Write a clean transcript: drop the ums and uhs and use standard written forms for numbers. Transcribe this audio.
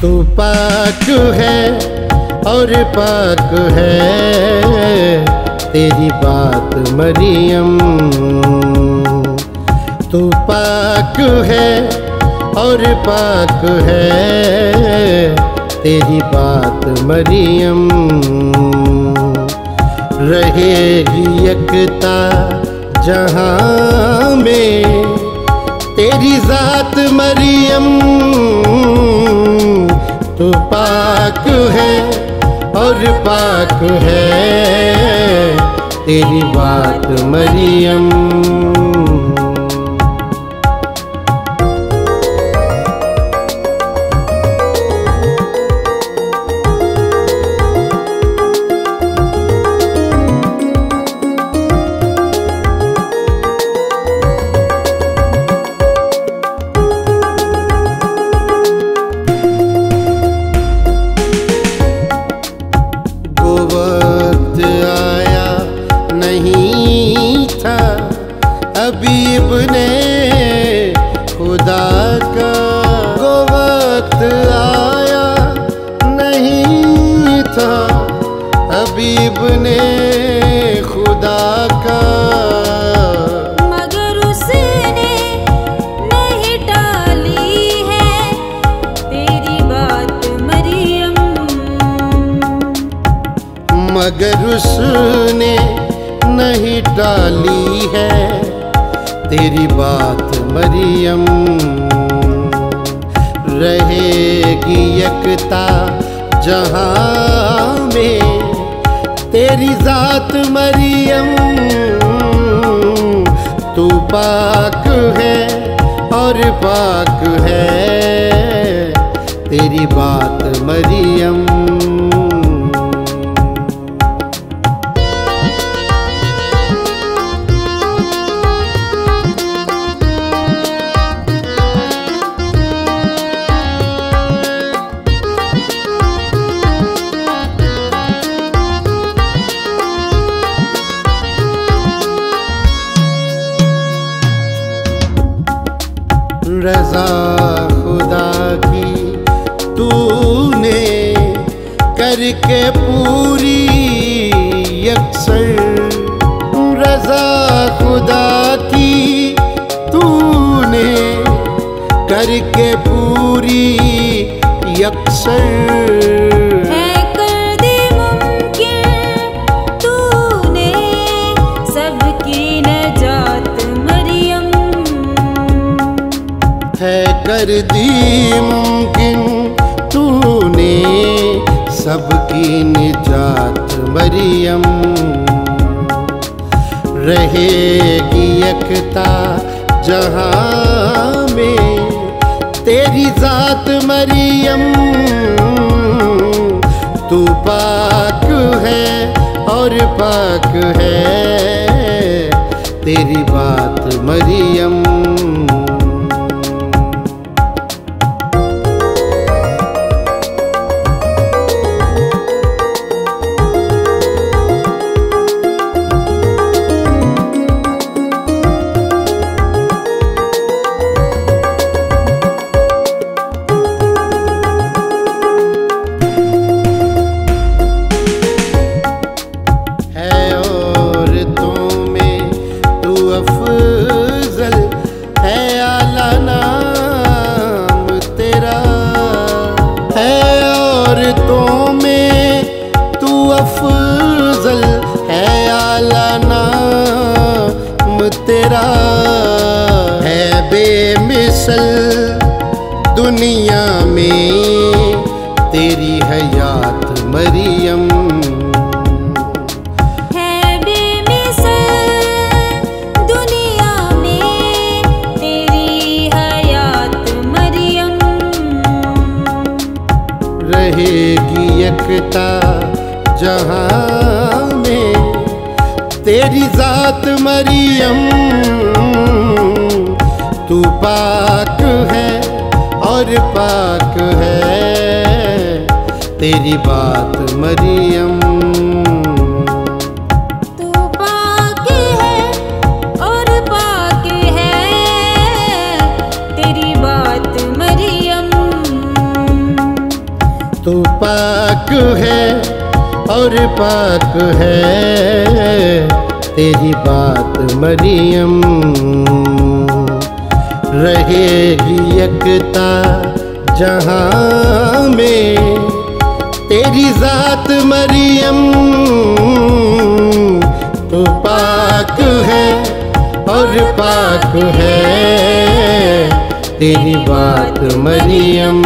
तू पाक है और पाक है तेरी बात मरियम। तू पाक है और पाक है तेरी बात मरियम। रहेगी एकता जहां में तेरी जात मरियम। तू पाक है और पाक है तेरी बात मरियम। हबीब ने खुदा का वो वक्त आया नहीं था। हबीब ने खुदा का मगर उसने नहीं टाली है तेरी बात मरियम। मगर उसने नहीं टाली है तेरी बात मरियम। रहेगी एकता जहां में तेरी जात मरियम। तू पाक है और पाक है तेरी बात मरियम। रज़ा खुदा की तूने करके पूरी यकसर। रज़ा खुदा की तूने करके पूरी यकसर। है कर दी मुमकिन तूने सबकी निजात मरियम। रहेगी एकता जहां में तेरी जात मरियम। तू पाक है और पाक है तेरी बात मरियम। अफजल है आला नाम तेरा। है बेमिसल दुनिया में तेरी हयात मरियम। है बेमिसल दुनिया में तेरी हयात मरियम। रहेगी एकता जहां में तेरी जात मरियम। तू पाक है और पाक है तेरी बात मरियम। पाक है और पाक है तेरी बात मरियम। रहेगी एकता जहां में तेरी जात मरियम। तू पाक है और पाक है तेरी बात मरियम।